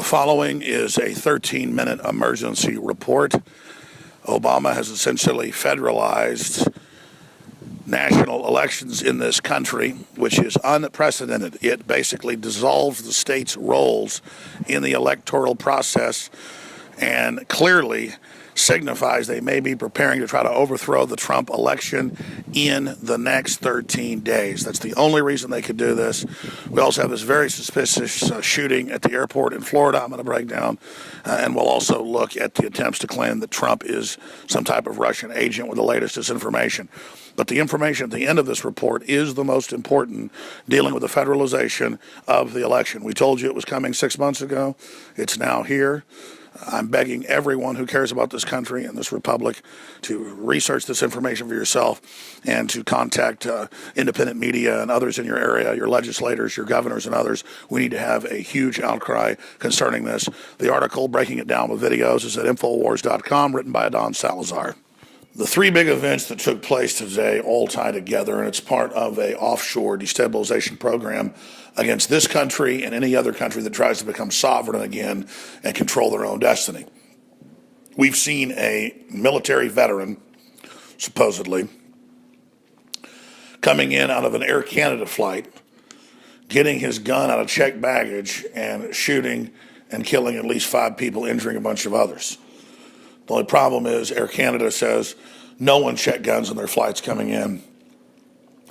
following is a 13-minute emergency report. Obama has essentially federalized national elections in this country, which is unprecedented. It basically dissolves the states' roles in the electoral process and clearly signifies they may be preparing to try to overthrow the Trump election in the next 13 days. That's the only reason they could do this. We also have this very suspicious shooting at the airport in Florida I'm going to break down, and we'll also look at the attempts to claim that Trump is some type of Russian agent with the latest disinformation. But the information at the end of this report is the most important, dealing with the federalization of the election. We told you it was coming 6 months ago. It's now here. I'm begging everyone who cares about this country and this republic to research this information for yourself and to contact independent media and others in your area, your legislators, your governors, and others. We need to have a huge outcry concerning this. The article, breaking it down with videos, is at Infowars.com, written by Adon Salazar. The three big events that took place today all tie together, and it's part of an offshore destabilization program against this country and any other country that tries to become sovereign again and control their own destiny. We've seen a military veteran, supposedly, coming in out of an Air Canada flight, getting his gun out of checked baggage and shooting and killing at least 5 people, injuring a bunch of others. The only problem is Air Canada says no one checked guns on their flights coming in,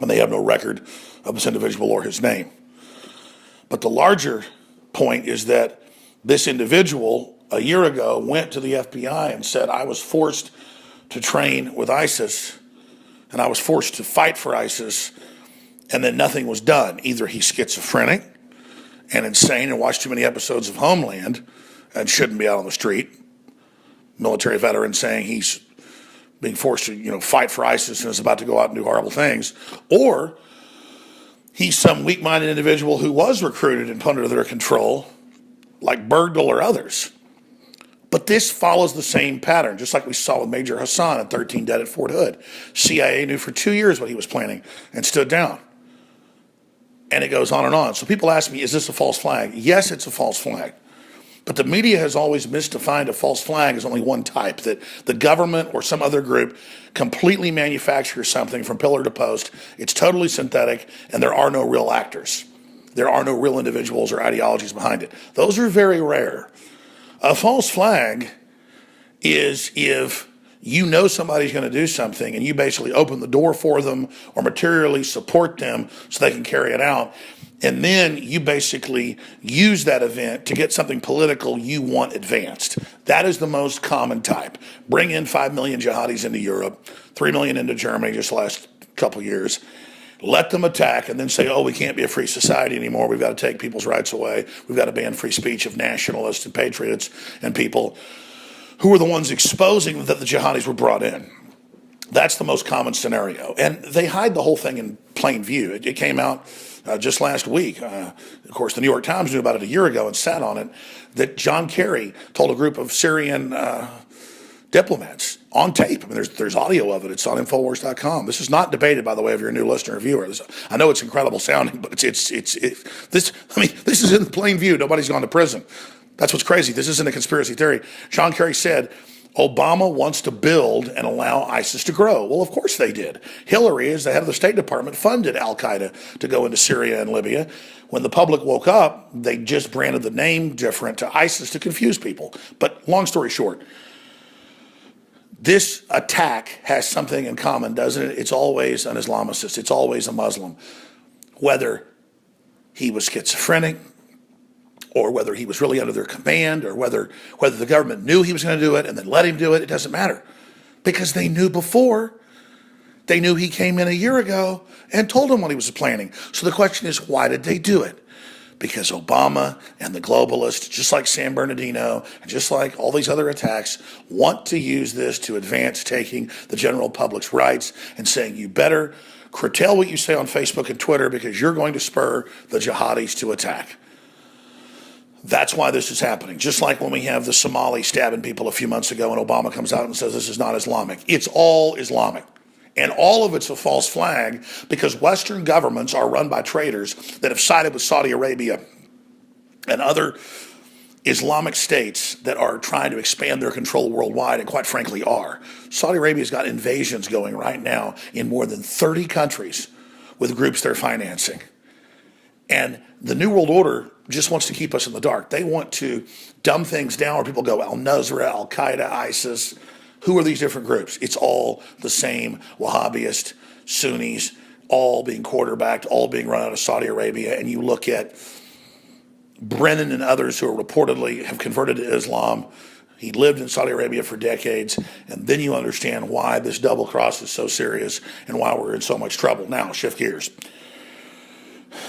and they have no record of this individual or his name. But the larger point is that this individual a year ago went to the FBI and said, I was forced to train with ISIS, and I was forced to fight for ISIS, and then nothing was done. Either he's schizophrenic and insane and watched too many episodes of Homeland and shouldn't be out on the street. Military veteran saying he's being forced to, fight for ISIS and is about to go out and do horrible things, or he's some weak-minded individual who was recruited and put under their control, like Bergdahl or others. But this follows the same pattern, just like we saw with Major Hassan at 13 dead at Fort Hood. CIA knew for 2 years what he was planning and stood down. And it goes on and on. So people ask me, is this a false flag? Yes, it's a false flag. But the media has always misdefined a false flag as only one type, that the government or some other group completely manufactures something from pillar to post. It's totally synthetic, and there are no real actors. There are no real individuals or ideologies behind it. Those are very rare. A false flag is if you know somebody's going to do something and you basically open the door for them or materially support them so they can carry it out. And then you basically use that event to get something political you want advanced. That is the most common type. Bring in 5 million jihadis into Europe, 3 million into Germany just the last couple years. Let them attack and then say, oh, we can't be a free society anymore. We've got to take people's rights away. We've got to ban free speech of nationalists and patriots and people who were the ones exposing that the jihadis were brought in. That's the most common scenario. And they hide the whole thing in plain view. It came out just last week. Of course, the New York Times knew about it a year ago and sat on it, that John Kerry told a group of Syrian diplomats on tape. I mean, there's audio of it. It's on Infowars.com. This is not debated, by the way, if you're a new listener or viewer. I know it's incredible sounding, but this is in plain view. Nobody's gone to prison. That's what's crazy. This isn't a conspiracy theory. John Kerry said, Obama wants to build and allow ISIS to grow. Well, of course they did. Hillary, as the head of the State Department, funded al-Qaeda to go into Syria and Libya. When the public woke up, they just branded the name different to ISIS to confuse people. But long story short, this attack has something in common, doesn't it? It's always an Islamicist. It's always a Muslim. Whether he was schizophrenic, or whether he was really under their command, or whether the government knew he was going to do it and then let him do it, it doesn't matter. Because they knew before. They knew he came in a year ago and told them what he was planning. So the question is, why did they do it? Because Obama and the globalists, just like San Bernardino, and just like all these other attacks, want to use this to advance taking the general public's rights and saying, you better curtail what you say on Facebook and Twitter because you're going to spur the jihadis to attack. That's why this is happening. Just like when we have the Somali stabbing people a few months ago and Obama comes out and says this is not Islamic. It's all Islamic. And all of it's a false flag because Western governments are run by traitors that have sided with Saudi Arabia and other Islamic states that are trying to expand their control worldwide, and quite frankly are. Saudi Arabia's got invasions going right now in more than 30 countries with groups they're financing. And the New World Order just wants to keep us in the dark. They want to dumb things down where people go, Al-Nusra, Al-Qaeda, ISIS. Who are these different groups? It's all the same Wahhabist, Sunnis, all being quarterbacked, all being run out of Saudi Arabia. And you look at Brennan and others who are reportedly have converted to Islam. He lived in Saudi Arabia for decades. And then you understand why this double cross is so serious and why we're in so much trouble. Now, shift gears.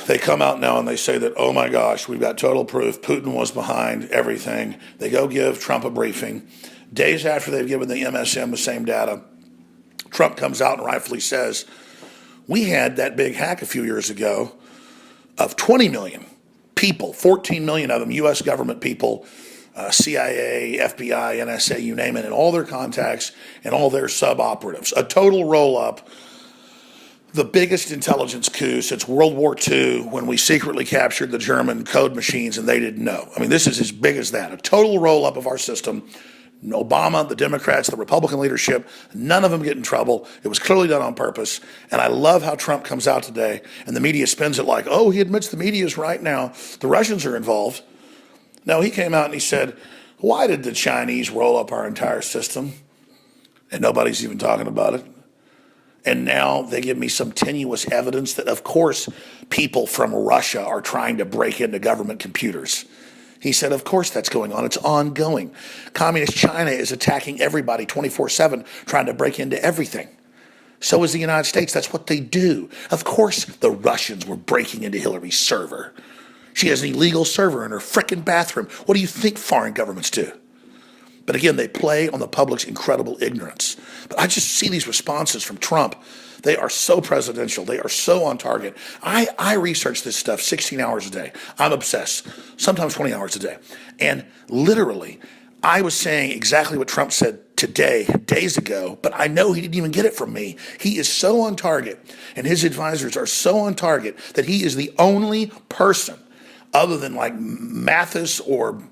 They come out now and they say that, oh my gosh, we've got total proof. Putin was behind everything. They go give Trump a briefing. Days after they've given the MSM the same data, Trump comes out and rightfully says, we had that big hack a few years ago of 20 million people, 14 million of them U.S. government people, CIA, FBI, NSA, you name it, and all their contacts and all their sub-operatives. A total roll-up. The biggest intelligence coup since World War II, when we secretly captured the German code machines and they didn't know. I mean, this is as big as that. A total roll-up of our system. Obama, the Democrats, the Republican leadership, none of them get in trouble. It was clearly done on purpose. And I love how Trump comes out today and the media spins it like, oh, he admits the media is right now. The Russians are involved. No, he came out and he said, why did the Chinese roll up our entire system? And nobody's even talking about it. And now they give me some tenuous evidence that, of course, people from Russia are trying to break into government computers. He said, of course that's going on. It's ongoing. Communist China is attacking everybody 24/7, trying to break into everything. So is the United States. That's what they do. Of course the Russians were breaking into Hillary's server. She has an illegal server in her frickin' bathroom. What do you think foreign governments do? But again, they play on the public's incredible ignorance. But I just see these responses from Trump. They are so presidential. They are so on target. I research this stuff 16 hours a day. I'm obsessed, sometimes 20 hours a day. And literally, I was saying exactly what Trump said today, days ago, but I know he didn't even get it from me. He is so on target, and his advisors are so on target that he is the only person other than like Mathis or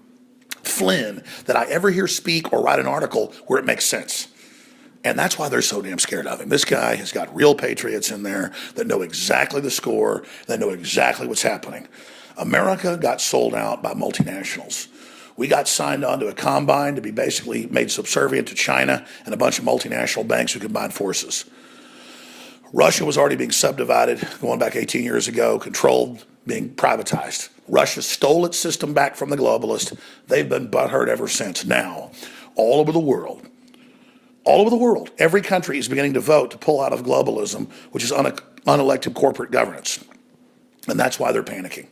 Flynn that I ever hear speak or write an article where it makes sense. And that's why they're so damn scared of him. This guy has got real patriots in there that know exactly the score, that know exactly what's happening. America got sold out by multinationals. We got signed on to a combine to be basically made subservient to China and a bunch of multinational banks who combined forces. Russia was already being subdivided going back 18 years ago, controlled, being privatized. Russia stole its system back from the globalists. They've been butthurt ever since. Now, all over the world, every country is beginning to vote to pull out of globalism, which is unelected corporate governance. And that's why they're panicking.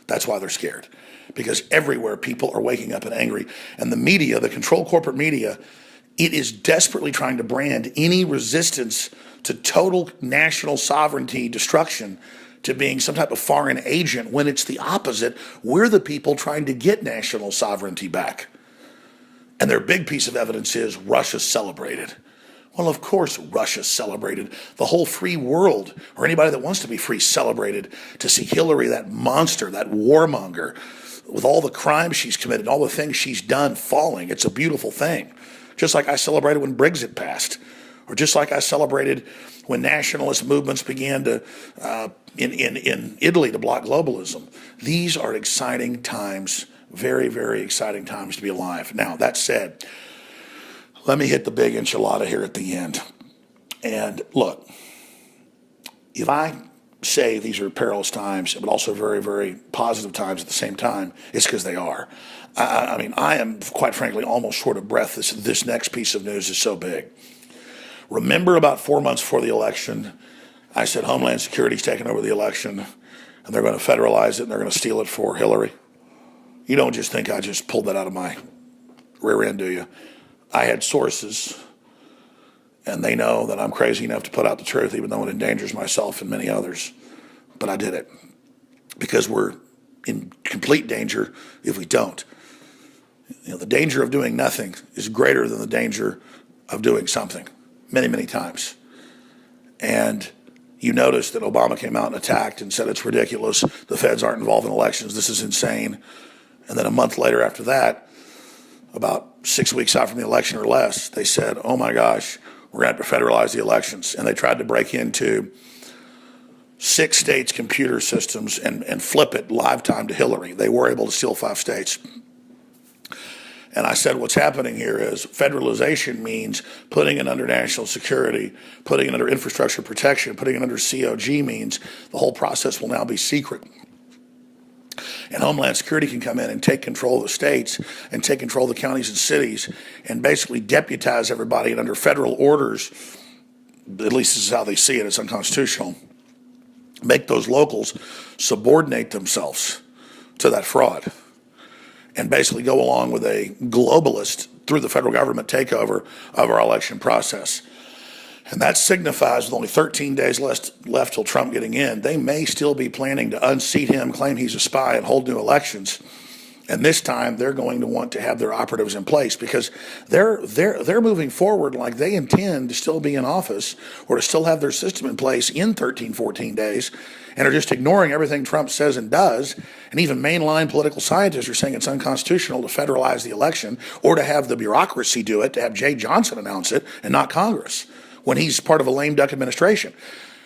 That's why they're scared. Because everywhere people are waking up and angry. And the media, the controlled corporate media, it is desperately trying to brand any resistance to total national sovereignty destruction to being some type of foreign agent when it's the opposite. We're the people trying to get national sovereignty back. And their big piece of evidence is Russia celebrated. Well, of course Russia celebrated. The whole free world, or anybody that wants to be free, celebrated to see Hillary, that monster, that warmonger, with all the crimes she's committed, all the things she's done falling. It's a beautiful thing. Just like I celebrated when Brexit passed, or just like I celebrated when nationalist movements began to, in Italy, to block globalism. These are exciting times, very, very exciting times to be alive. Now, that said, let me hit the big enchilada here at the end. And look, if I say these are perilous times, but also very, very positive times at the same time, it's because they are. I mean, I am, quite frankly, almost short of breath. This next piece of news is so big. Remember about 4 months before the election, I said Homeland Security's taking over the election, and they're going to federalize it, and they're going to steal it for Hillary. You don't just think I just pulled that out of my rear end, do you? I had sources, and they know that I'm crazy enough to put out the truth, even though it endangers myself and many others. But I did it because we're in complete danger if we don't. You know, the danger of doing nothing is greater than the danger of doing something many, many times. And you notice that Obama came out and attacked and said it's ridiculous. The feds aren't involved in elections. This is insane. And then a month later after that, about 6 weeks out from the election or less, they said, oh my gosh, we're going to have to federalize the elections. And they tried to break into 6 states' computer systems and flip it live time to Hillary. They were able to steal 5 states. And I said, what's happening here is federalization means putting it under national security, putting it under infrastructure protection, putting it under COG means the whole process will now be secret. And Homeland Security can come in and take control of the states and take control of the counties and cities and basically deputize everybody and under federal orders, at least this is how they see it, it's unconstitutional, make those locals subordinate themselves to that fraud and basically go along with a globalist through the federal government takeover of our election process. And that signifies with only 13 days left till Trump getting in, they may still be planning to unseat him, claim he's a spy, and hold new elections. And this time they're going to want to have their operatives in place because they're moving forward like they intend to still be in office or to still have their system in place in 13, 14 days and are just ignoring everything Trump says and does. And even mainline political scientists are saying it's unconstitutional to federalize the election or to have the bureaucracy do it, to have Jay Johnson announce it and not Congress, when he's part of a lame duck administration.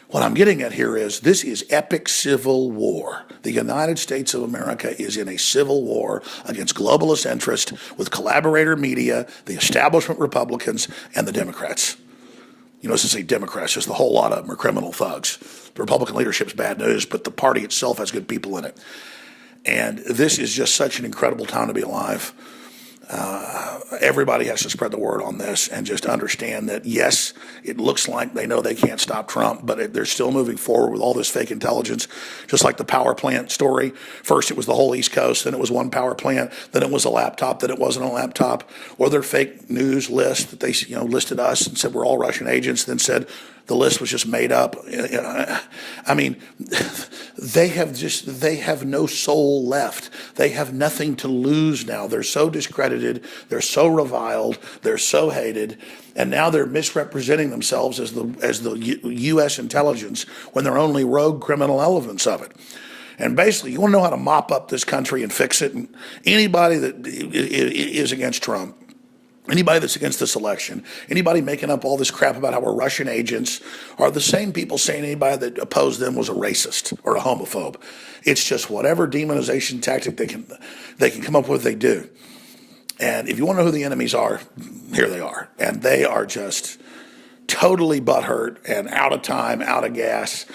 What I'm getting at here is this is epic civil war. The United States of America is in a civil war against globalist interest with collaborator media, the establishment Republicans, and the Democrats. You know, this is a Democrats, just a whole lot of them are criminal thugs. The Republican leadership's bad news, but the party itself has good people in it. And this is just such an incredible time to be alive. Everybody has to spread the word on this and just understand that, yes, it looks like they know they can't stop Trump, but they're still moving forward with all this fake intelligence, just like the power plant story. First, it was the whole East Coast, then it was one power plant, then it was a laptop, then it wasn't a laptop, or their fake news list that they listed us and said we're all Russian agents, then said the list was just made up. I mean, they have no soul left. They have nothing to lose now. They're so discredited. They're so reviled. They're so hated. And now they're misrepresenting themselves as the U.S. intelligence when they're only rogue criminal elements of it. And basically, you want to know how to mop up this country and fix it? And anybody that is against Trump, anybody that's against this election, anybody making up all this crap about how we're Russian agents are the same people saying anybody that opposed them was a racist or a homophobe. It's just whatever demonization tactic they can come up with, they do. And if you want to know who the enemies are, here they are. And they are just totally butthurt and out of time, out of gas,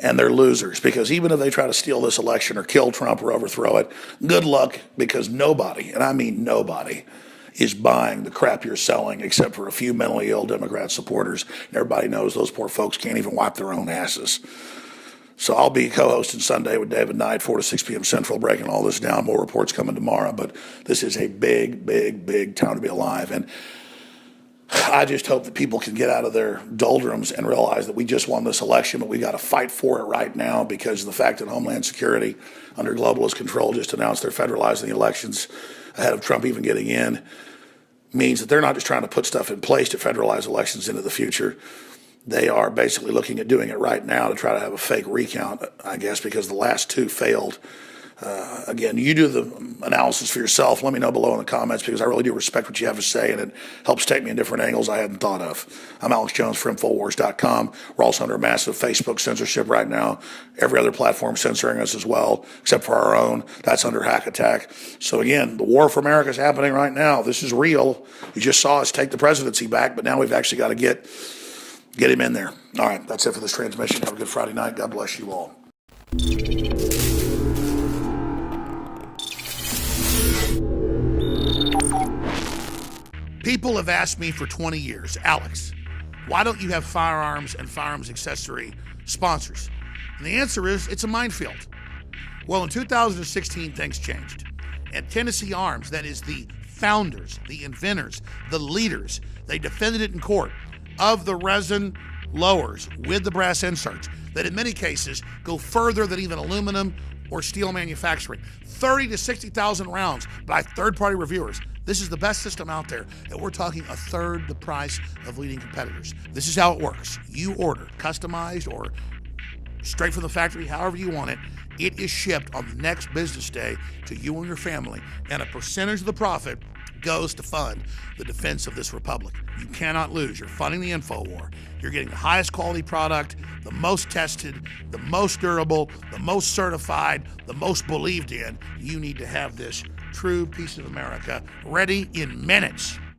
and they're losers. Because even if they try to steal this election or kill Trump or overthrow it, good luck, because nobody, and I mean nobody, is buying the crap you're selling except for a few mentally ill Democrat supporters. And everybody knows those poor folks can't even wipe their own asses. So I'll be co-hosting Sunday with David Knight, 4 to 6 p.m. Central, breaking all this down. More reports coming tomorrow. But this is a big, big, big time to be alive. And I just hope that people can get out of their doldrums and realize that we just won this election, but we got to fight for it right now because of the fact that Homeland Security, under globalist control, just announced they're federalizing the elections ahead of Trump even getting in, means that they're not just trying to put stuff in place to federalize elections into the future. They are basically looking at doing it right now to try to have a fake recount, I guess, because the last 2 failed. Again, you do the analysis for yourself. Let me know below in the comments because I really do respect what you have to say and it helps take me in different angles I hadn't thought of. I'm Alex Jones for Infowars.com. We're also under massive Facebook censorship right now. Every other platform censoring us as well, except for our own. That's under hack attack. So again, the war for America is happening right now. This is real. You just saw us take the presidency back, but now we've actually got to get him in there. All right, that's it for this transmission. Have a good Friday night. God bless you all. People have asked me for 20 years, Alex, why don't you have firearms and firearms accessory sponsors? And the answer is, it's a minefield. Well, in 2016, things changed. At Tennessee Arms, that is the founders, the inventors, the leaders, they defended it in court of the resin lowers with the brass inserts that in many cases go further than even aluminum or steel manufacturing. 30 to 60,000 rounds by third-party reviewers. This is the best system out there, and we're talking a third the price of leading competitors. This is how it works. You order customized or straight from the factory, however you want it. It is shipped on the next business day to you and your family, and a percentage of the profit goes to fund the defense of this republic. You cannot lose. You're funding the info war. You're getting the highest quality product, the most tested, the most durable, the most certified, the most believed in. You need to have this true piece of America ready in minutes.